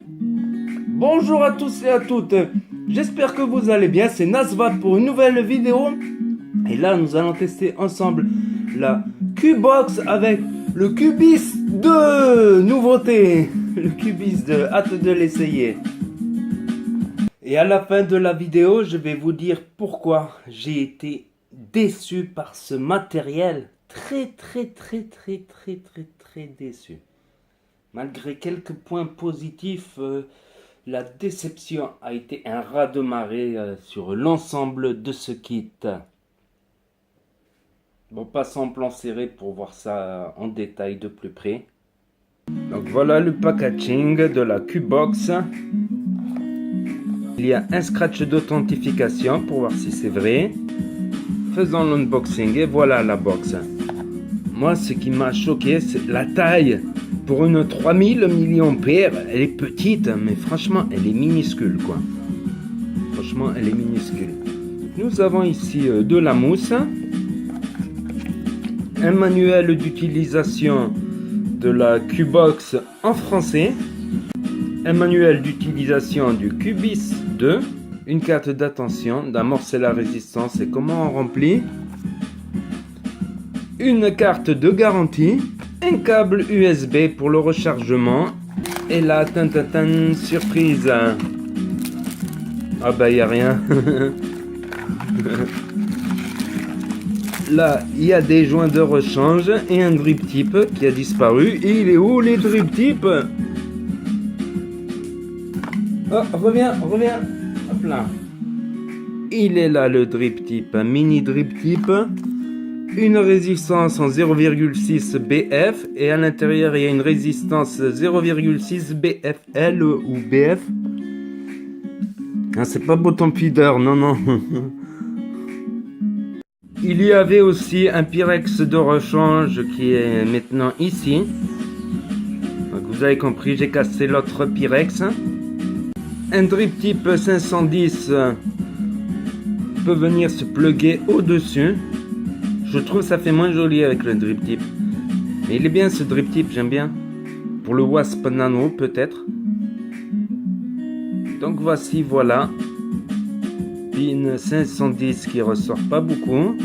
Bonjour à tous et à toutes, j'espère que vous allez bien, c'est Nasvat pour une nouvelle vidéo. Et là nous allons tester ensemble la Qbox avec le Cubis 2, nouveauté, le Cubis 2, hâte de l'essayer. Et à la fin de la vidéo, je vais vous dire pourquoi j'ai été déçu par ce matériel, très déçu. Malgré quelques points positifs, la déception a été un raz-de-marée sur l'ensemble de ce kit. Bon, passons en plan serré pour voir ça en détail de plus près. Donc voilà le packaging de la Qbox. Il y a un scratch d'authentification pour voir si c'est vrai. Faisons l'unboxing et voilà la box. Moi, ce qui m'a choqué, c'est la taille. Pour une 3000 mAh, elle est petite, mais franchement, elle est minuscule, quoi. Franchement, elle est minuscule. Nous avons ici de la mousse, un manuel d'utilisation de la Qbox en français, un manuel d'utilisation du Cubis 2, une carte d'attention, d'amorcer la résistance et comment on remplit, une carte de garantie, un câble USB pour le rechargement et la surprise. Ah bah y a rien. Là il y a des joints de rechange et un drip tip qui a disparu. Et il est où les drip tips? Oh, reviens. Hop là. Il est là le drip tip, un mini drip tip. Une résistance en 0,6 BF et à l'intérieur il y a une résistance 0,6 BFL ou BF. Ah, c'est pas bottom feeder, non. Il y avait aussi un Pyrex de rechange qui est maintenant ici. Donc vous avez compris, j'ai cassé l'autre Pyrex. Un drip tip 510 peut venir se plugger au-dessus. Je trouve que ça fait moins joli avec le drip tip. Mais il est bien ce drip tip, j'aime bien. Pour le Wasp Nano peut-être. Donc voici, voilà. Pin 510 qui ressort pas beaucoup.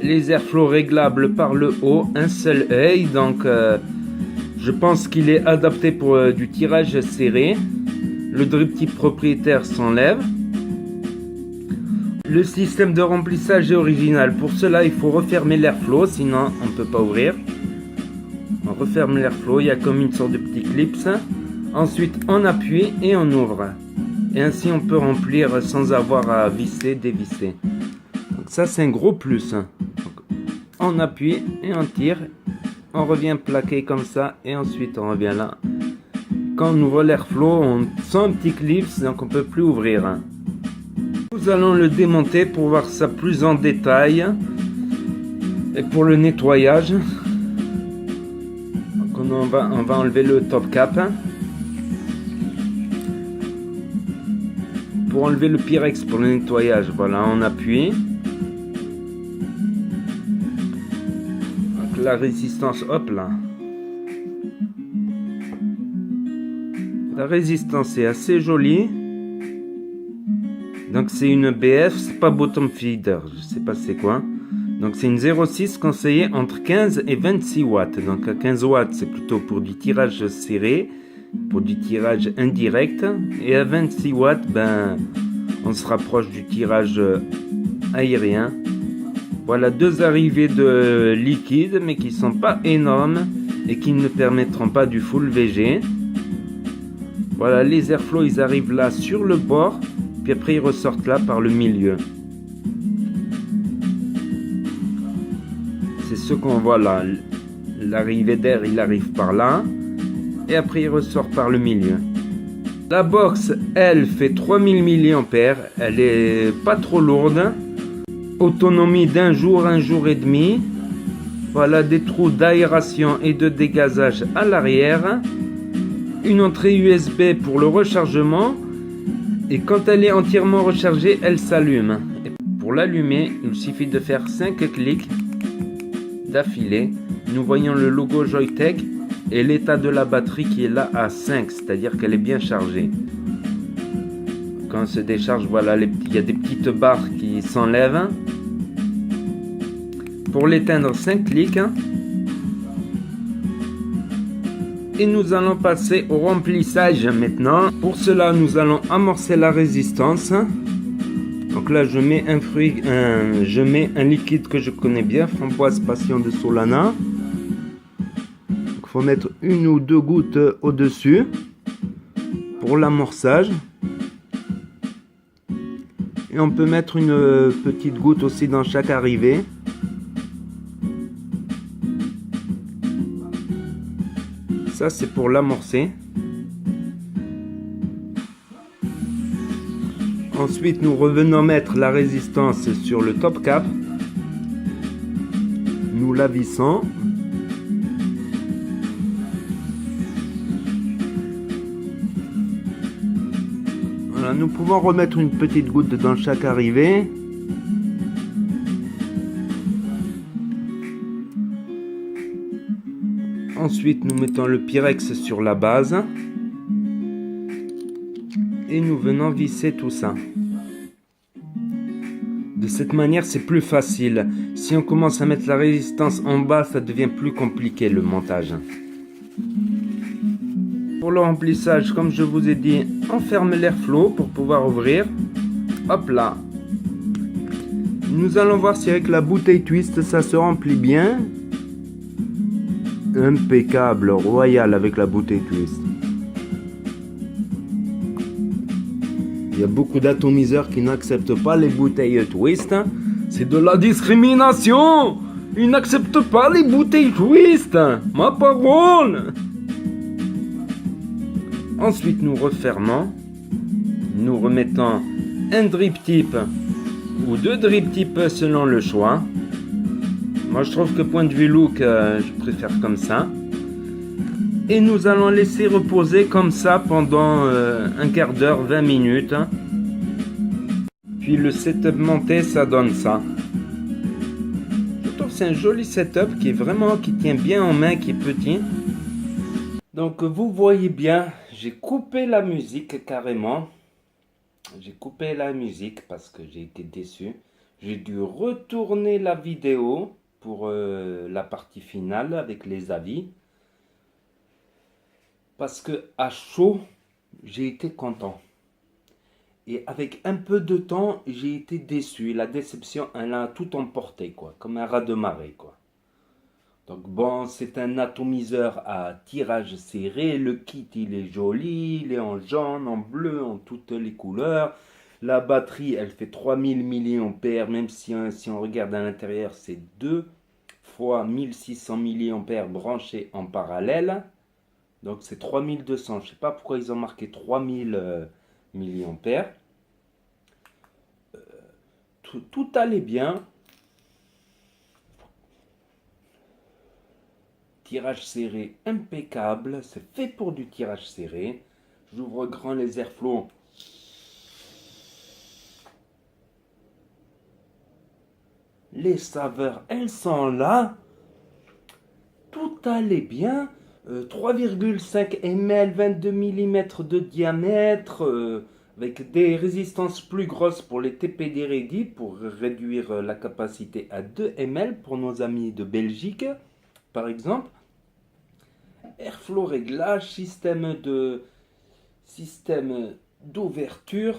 Les airflows réglables par le haut, un seul œil. Donc je pense qu'il est adapté pour du tirage serré. Le drip tip propriétaire s'enlève. Le système de remplissage est original. Pour cela, il faut refermer l'airflow, sinon on ne peut pas ouvrir. On referme l'airflow, il y a comme une sorte de petit clips. Ensuite, on appuie et on ouvre. Et ainsi, on peut remplir sans avoir à visser, dévisser. Donc ça, c'est un gros plus. Donc, on appuie et on tire. On revient plaquer comme ça et ensuite on revient là. Quand on ouvre l'airflow, on sent un petit clips, donc on ne peut plus ouvrir. Nous allons le démonter pour voir ça plus en détail. Et pour le nettoyage, donc on va enlever le top cap. Pour enlever le Pyrex pour le nettoyage, voilà, on appuie. Donc la résistance, hop là. La résistance est assez jolie. Donc c'est une BF, c'est pas bottom feeder, je sais pas c'est quoi. Donc c'est une 0,6 conseillée entre 15 et 26 watts. Donc à 15 watts c'est plutôt pour du tirage serré, pour du tirage indirect. Et à 26 watts, ben, on se rapproche du tirage aérien. Voilà deux arrivées de liquide, mais qui sont pas énormes et qui ne permettront pas du full VG. Voilà, les airflows ils arrivent là sur le bord. Puis après ils ressortent là par le milieu. C'est ce qu'on voit là. L'arrivée d'air il arrive par là. Et après il ressort par le milieu. La box elle fait 3000 mAh. Elle est pas trop lourde. Autonomie d'un jour et demi. Voilà des trous d'aération et de dégazage à l'arrière. Une entrée USB pour le rechargement. Et quand elle est entièrement rechargée, elle s'allume. Et pour l'allumer, il suffit de faire 5 clics d'affilée. Nous voyons le logo Joytech et l'état de la batterie qui est là à 5, c'est-à-dire qu'elle est bien chargée. Quand elle se décharge, voilà, il y a des petites barres qui s'enlèvent. Pour l'éteindre, 5 clics. Et nous allons passer au remplissage maintenant. Pour cela, nous allons amorcer la résistance. Donc là, je mets un liquide que je connais bien, framboise passion de Solana. Il faut mettre 1 ou 2 gouttes au-dessus pour l'amorçage. Et on peut mettre une petite goutte aussi dans chaque arrivée. Ça, c'est pour l'amorcer. Ensuite, nous revenons mettre la résistance sur le top cap. Nous la vissons. Voilà, nous pouvons remettre une petite goutte dans chaque arrivée. Ensuite, nous mettons le Pyrex sur la base. Et nous venons visser tout ça. De cette manière, c'est plus facile. Si on commence à mettre la résistance en bas, ça devient plus compliqué le montage. Pour le remplissage, comme je vous ai dit, on ferme l'airflow pour pouvoir ouvrir. Hop là. Nous allons voir si avec la bouteille twist, ça se remplit bien. Impeccable, royal avec la bouteille twist. Il y a beaucoup d'atomiseurs qui n'acceptent pas les bouteilles twist. C'est de la discrimination. Ils n'acceptent pas les bouteilles twist. Ma parole. Ensuite, nous refermons. Nous remettons un drip tip ou 2 drip tips selon le choix. Moi, je trouve que point de vue look, je préfère comme ça. Et nous allons laisser reposer comme ça pendant un quart d'heure, 20 minutes. Puis le setup monté, ça donne ça. Je trouve que c'est un joli setup qui tient bien en main, qui est petit. Donc vous voyez bien, j'ai coupé la musique carrément. J'ai coupé la musique parce que j'ai été déçu. J'ai dû retourner la vidéo pour la partie finale avec les avis. Parce que à chaud, j'ai été content. Et avec un peu de temps, j'ai été déçu. La déception, elle a tout emporté, quoi. Comme un raz de marée, quoi. Donc bon, c'est un atomiseur à tirage serré. Le kit, il est joli. Il est en jaune, en bleu, en toutes les couleurs. La batterie, elle fait 3000 mAh. Même si on regarde à l'intérieur, c'est 2 fois 1600 mAh branchés en parallèle. Donc c'est 3200. Je ne sais pas pourquoi ils ont marqué 3000 mAh. Tout allait bien. Tirage serré impeccable. C'est fait pour du tirage serré. J'ouvre grand les airflows. Les saveurs, elles sont là. Tout allait bien. 3,5 ml, 22 mm de diamètre, avec des résistances plus grosses pour les TPD Ready, pour réduire la capacité à 2 ml pour nos amis de Belgique, par exemple. Airflow réglage, système d'ouverture,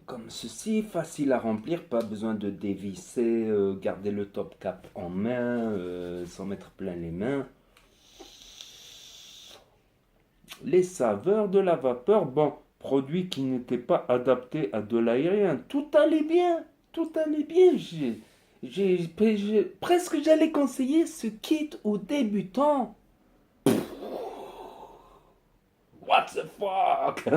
comme ceci, facile à remplir, pas besoin de dévisser, garder le top cap en main, sans mettre plein les mains. Les saveurs de la vapeur, bon, produit qui n'était pas adapté à de l'aérien. Tout allait bien, tout allait bien. Presque j'allais conseiller ce kit aux débutants. What the fuck.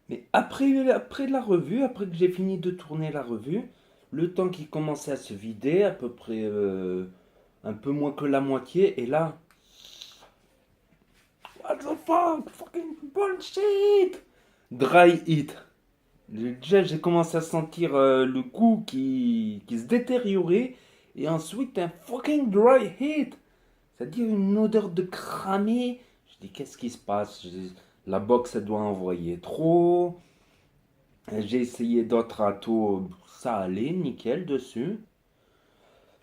Mais après la revue, après que j'ai fini de tourner la revue, le temps qui commençait à se vider, à peu près un peu moins que la moitié, et là... What the fuck? Fucking bullshit! Dry heat. Déjà, j'ai commencé à sentir le goût qui se détériorait. Et ensuite, un fucking dry heat. C'est-à-dire une odeur de cramé. Je dis, qu'est-ce qui se passe? La box, elle doit envoyer trop. J'ai essayé d'autres atos, ça allait, nickel dessus.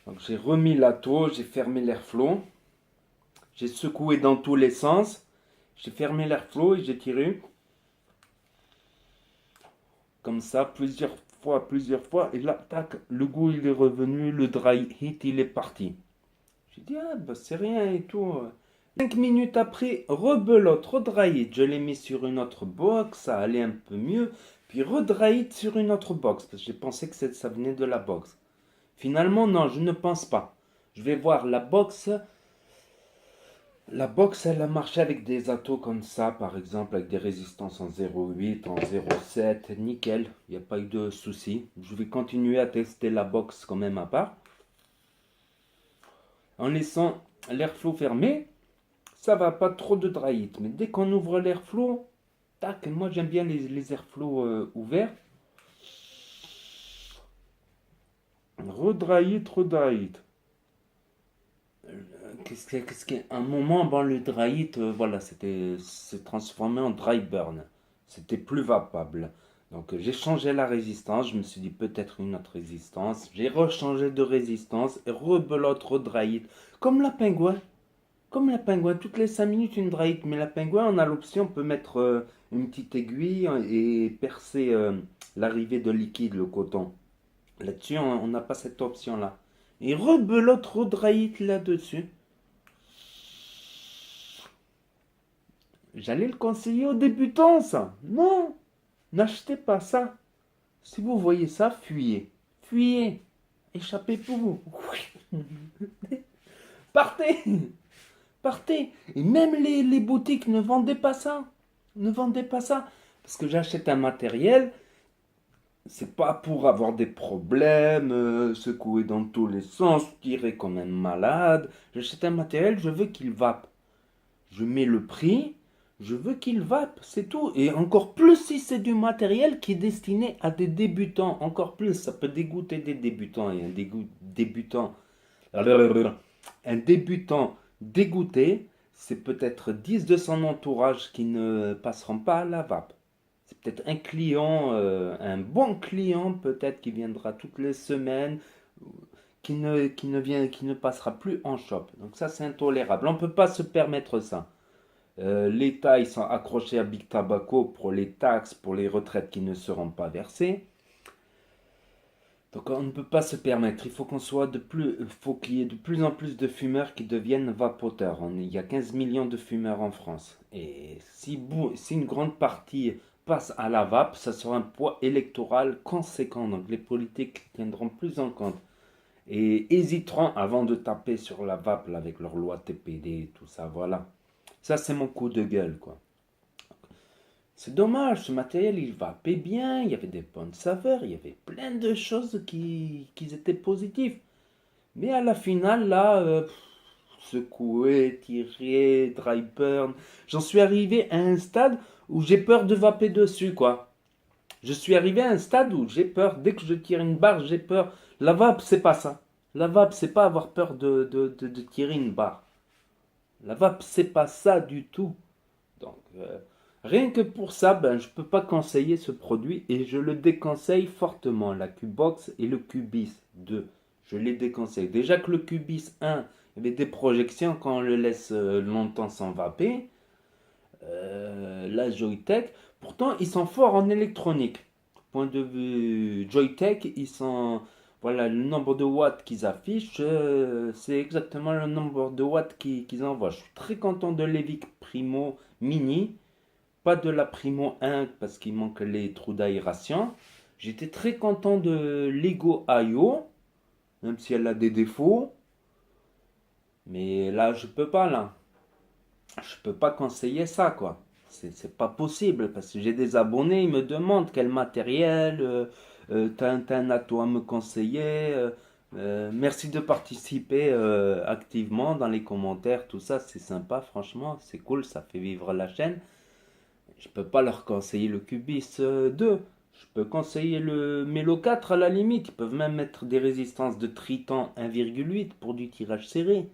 Donc j'ai remis l'ato, j'ai fermé l'airflow. J'ai secoué dans tous les sens. J'ai fermé l'airflow et j'ai tiré. Comme ça, plusieurs fois. Et là, tac, le goût il est revenu, le dry heat il est parti. J'ai dit, ah bah c'est rien et tout. 5 minutes après, rebelote, redry it. Je l'ai mis sur une autre box, ça allait un peu mieux. Puis redry it sur une autre box, parce que j'ai pensé que ça venait de la box. Finalement, non, je ne pense pas. Je vais voir la box. La box, elle a marché avec des atos comme ça, par exemple, avec des résistances en 0,8, en 0,7, nickel. Il n'y a pas eu de souci. Je vais continuer à tester la box quand même à part. En laissant l'airflow fermé, ça va pas trop de dry heat. Mais dès qu'on ouvre l'airflow, tac, moi j'aime bien les airflows ouverts. Redry it, redry it. Un moment, bon, le dry it, voilà, c'est transformé en dry burn. C'était plus vapable. Donc j'ai changé la résistance, je me suis dit peut-être une autre résistance. J'ai rechangé de résistance et rebelote, redry it. Comme la pingouin. Comme la pingouin, toutes les 5 minutes une dry it. Mais la pingouin, on a l'option, on peut mettre une petite aiguille et percer l'arrivée de liquide, le coton. Là-dessus, on n'a pas cette option-là. Et rebelote, redry it là-dessus. J'allais le conseiller aux débutants, ça. Non, n'achetez pas ça. Si vous voyez ça, fuyez. Fuyez. Échappez pour vous. Partez. Partez. Et même les boutiques ne vendaient pas ça. Ne vendez pas ça. Parce que j'achète un matériel, c'est pas pour avoir des problèmes, secouer dans tous les sens, tirer comme un malade. J'achète un matériel, je veux qu'il vape. Je mets le prix, je veux qu'il vape, c'est tout. Et encore plus si c'est du matériel qui est destiné à des débutants. Encore plus, ça peut dégoûter des débutants. Et un débutant dégoûté, c'est peut-être 10 de son entourage qui ne passeront pas à la vape. C'est peut-être un client, un bon client peut-être qui viendra toutes les semaines, qui ne passera plus en shop. Donc ça, c'est intolérable. On ne peut pas se permettre ça. L'État, ils sont accrochés à Big Tobacco pour les taxes, pour les retraites qui ne seront pas versées. Donc on ne peut pas se permettre. Il faut faut qu'il y ait de plus en plus de fumeurs qui deviennent vapoteurs. Il y a 15 millions de fumeurs en France. Et si une grande partie passe à la vape, ça sera un poids électoral conséquent. Donc les politiques tiendront plus en compte. Et hésiteront avant de taper sur la vape là, avec leur loi TPD et tout ça. Voilà. Ça, c'est mon coup de gueule, quoi. C'est dommage, ce matériel, il vapait bien, il y avait des bonnes saveurs, il y avait plein de choses qui étaient positives. Mais à la finale, là, secouer, tirer, dry burn, j'en suis arrivé à un stade où j'ai peur de vaper dessus, quoi. Je suis arrivé à un stade où j'ai peur, dès que je tire une barre, j'ai peur. La vape, c'est pas ça. La vape, c'est pas avoir peur de tirer une barre. La vape, c'est pas ça du tout. Donc, rien que pour ça, ben, je ne peux pas conseiller ce produit et je le déconseille fortement. La Qbox et le Qbis 2, je les déconseille. Déjà que le Qbis 1, il y avait des projections quand on le laisse longtemps sans vaper. La Joytech, pourtant, ils sont forts en électronique. Point de vue Joytech, ils sont. Voilà, le nombre de watts qu'ils affichent, c'est exactement le nombre de watts qu'ils envoient. Je suis très content de l'Evic Primo Mini, pas de la Primo 1 parce qu'il manque les trous d'aération. J'étais très content de l'Ego IO, même si elle a des défauts. Mais là, je peux pas, là. Je peux pas conseiller ça, quoi. C'est pas possible parce que j'ai des abonnés, ils me demandent quel matériel, t'as un atout à me conseiller. Merci de participer activement dans les commentaires, tout ça, c'est sympa, franchement, c'est cool, ça fait vivre la chaîne. Je peux pas leur conseiller le Cubis 2. Je peux conseiller le Melo 4 à la limite. Ils peuvent même mettre des résistances de Triton 1,8 pour du tirage serré.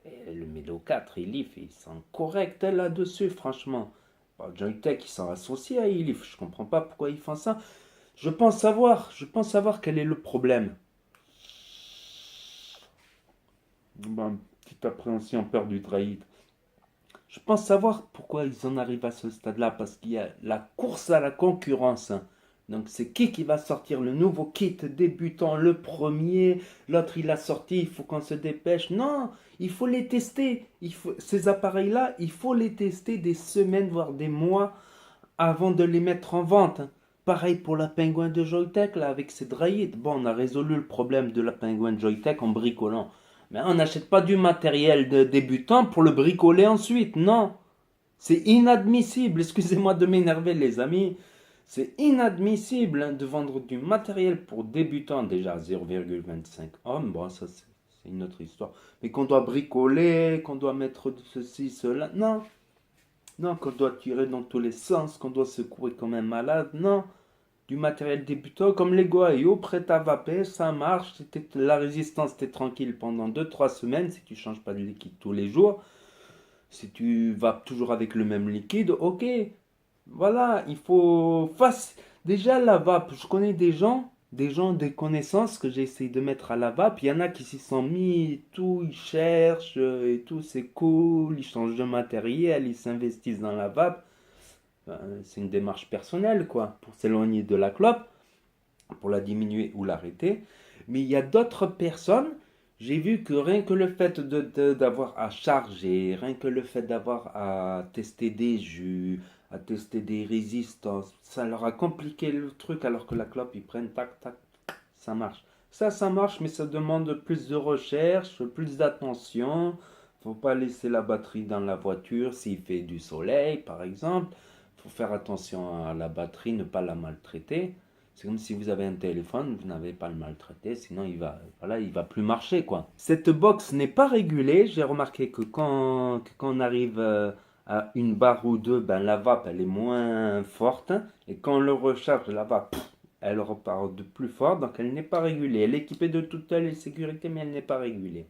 Et le Melo 4, Elif, ils sont corrects là-dessus, franchement. Bon, Joytech, ils sont associés à Elif. Je comprends pas pourquoi ils font ça. Je pense savoir quel est le problème. Bon, petite appréhension, peur du trahit. Je pense savoir pourquoi ils en arrivent à ce stade-là, parce qu'il y a la course à la concurrence. Donc c'est qui va sortir le nouveau kit débutant, le premier, l'autre il a sorti, il faut qu'on se dépêche. Non, il faut les tester. Ces appareils-là, il faut les tester des semaines, voire des mois avant de les mettre en vente. Pareil pour la Penguin de Joytech, là, avec ses draïdes. Bon, on a résolu le problème de la Penguin de Joytech en bricolant. Mais on n'achète pas du matériel de débutant pour le bricoler ensuite, non. C'est inadmissible, excusez-moi de m'énerver les amis. C'est inadmissible de vendre du matériel pour débutants, déjà 0,25 ohms, bon ça c'est une autre histoire. Mais qu'on doit bricoler, qu'on doit mettre ceci, cela, non. Non, qu'on doit tirer dans tous les sens, qu'on doit secouer comme un malade, non. Du matériel débutant comme Lego IO, prêt à vaper, ça marche. La résistance, t'es tranquille pendant 2-3 semaines si tu changes pas de liquide tous les jours. Si tu vas toujours avec le même liquide, ok. Voilà, il faut déjà la vape. Je connais des gens, des connaissances que j'ai essayé de mettre à la vape. Il y en a qui s'y sont mis, et tout, ils cherchent et tout, c'est cool. Ils changent de matériel, ils s'investissent dans la vape. C'est une démarche personnelle, quoi, pour s'éloigner de la clope, pour la diminuer ou l'arrêter. Mais il y a d'autres personnes, j'ai vu que rien que le fait d'avoir à charger, rien que le fait d'avoir à tester des jus, à tester des résistances, ça leur a compliqué le truc alors que la clope, ils prennent tac, tac, ça marche. Ça marche, mais ça demande plus de recherche, plus d'attention. Faut pas laisser la batterie dans la voiture s'il fait du soleil, par exemple. Faut faire attention à la batterie, ne pas la maltraiter. C'est comme si vous avez un téléphone, vous n'avez pas à le maltraiter, sinon il va plus marcher quoi. Cette box n'est pas régulée. J'ai remarqué que quand on arrive à une barre ou deux, ben la vape elle est moins forte et quand on le recharge, la vape elle repart de plus fort, donc elle n'est pas régulée. Elle est équipée de toutes les sécurités, mais elle n'est pas régulée.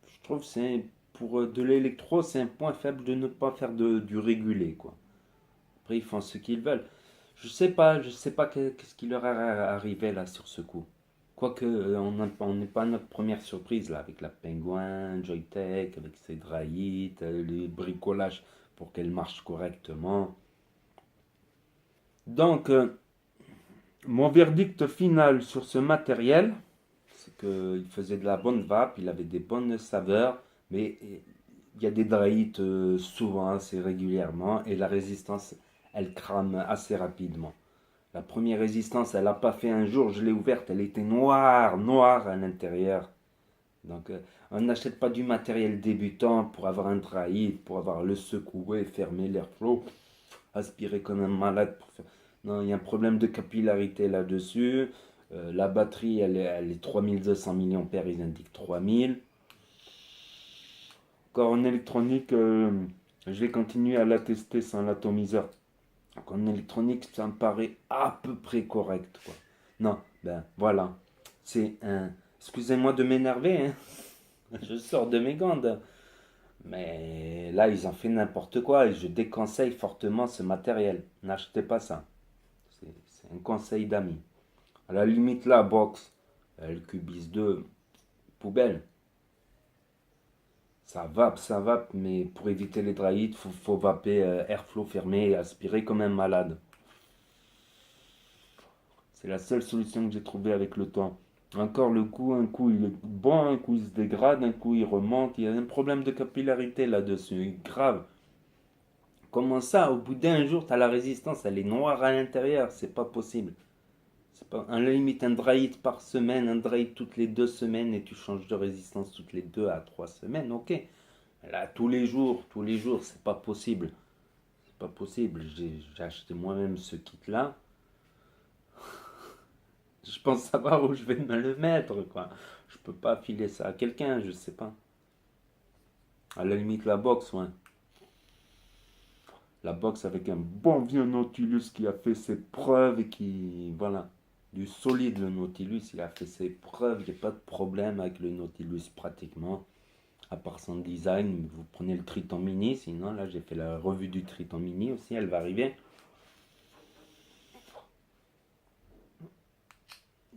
Je trouve que pour de l'électro, c'est un point faible de ne pas faire du régulé quoi. Après ils font ce qu'ils veulent. Je sais pas qu'est-ce qui leur est arrivé là sur ce coup. Quoique on n'est pas à notre première surprise là avec la Penguin, Joytech, avec ses drahites, les bricolages pour qu'elle marche correctement. Donc mon verdict final sur ce matériel, c'est qu'il faisait de la bonne vape, il avait des bonnes saveurs, mais il y a des drahites souvent assez régulièrement et la résistance elle crame assez rapidement. La première résistance, elle n'a pas fait un jour, je l'ai ouverte, elle était noire, noire à l'intérieur. Donc, on n'achète pas du matériel débutant pour avoir un trahi, pour avoir le secouer, fermer l'airflow, aspirer comme un malade. Non, il y a un problème de capillarité là-dessus. La batterie, elle est 3200 mAh, ils indiquent 3000. Encore en électronique, je vais continuer à la tester sans l'atomiseur. Donc en électronique, ça me paraît à peu près correct, quoi. Non, ben voilà. C'est un. Excusez-moi de m'énerver, hein. Je sors de mes gants. Mais là, ils ont fait n'importe quoi et je déconseille fortement ce matériel. N'achetez pas ça. C'est un conseil d'amis. À la limite, la box, le Cubis 2, poubelle. Ça vape, mais pour éviter les drahites, faut vaper airflow fermé et aspirer comme un malade. C'est la seule solution que j'ai trouvée avec le temps. Encore le coup, un coup il est bon, un coup il se dégrade, un coup il remonte. Il y a un problème de capillarité là-dessus, grave. Comment ça, au bout d'un jour, tu as la résistance, elle est noire à l'intérieur, c'est pas possible. C'est pas, à la limite, un dry hit par semaine, un dry hit toutes les 2 semaines et tu changes de résistance toutes les 2 à 3 semaines, ok. Là, tous les jours, c'est pas possible. C'est pas possible. J'ai acheté moi-même ce kit-là. Je pense savoir où je vais me le mettre, quoi. Je peux pas filer ça à quelqu'un, je sais pas. À la limite, la box, ouais. La box avec un bon vieux Nautilus qui a fait ses preuves et qui, voilà, du solide le Nautilus, il a fait ses preuves, il n'y a pas de problème avec le Nautilus pratiquement. À part son design, vous prenez le Triton Mini. Sinon, là, j'ai fait la revue du Triton Mini aussi. Elle va arriver.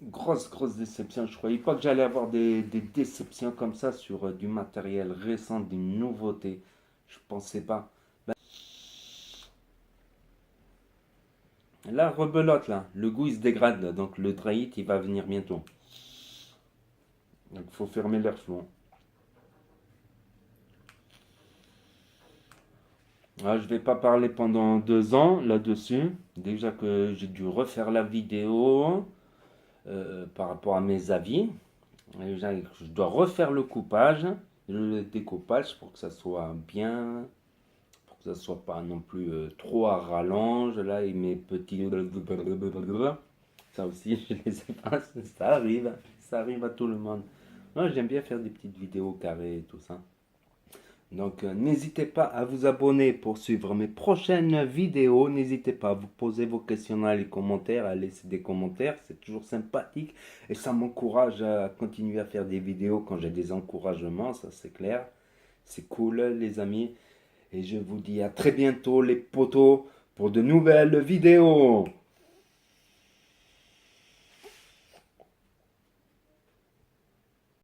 Grosse déception. Je croyais pas que j'allais avoir des déceptions comme ça sur du matériel récent, d'une nouveauté. Je pensais pas. Là, rebelote, là. Le goût, il se dégrade, là. Donc, le dry heat, il va venir bientôt. Donc, il faut fermer l'air flot. Ah, je vais pas parler pendant 2 ans là-dessus. Déjà que j'ai dû refaire la vidéo par rapport à mes avis. Déjà, je dois refaire le coupage, le découpage pour que ça soit bien, pour que ça soit pas non plus trop à rallonge. Là, et mes petits... Ça aussi, je les ai pas. Ça arrive à tout le monde. Moi, j'aime bien faire des petites vidéos carrées et tout ça. Donc, n'hésitez pas à vous abonner pour suivre mes prochaines vidéos. N'hésitez pas à vous poser vos questions dans les commentaires, à laisser des commentaires. C'est toujours sympathique et ça m'encourage à continuer à faire des vidéos quand j'ai des encouragements, ça c'est clair. C'est cool, les amis. Et je vous dis à très bientôt, les potos, pour de nouvelles vidéos.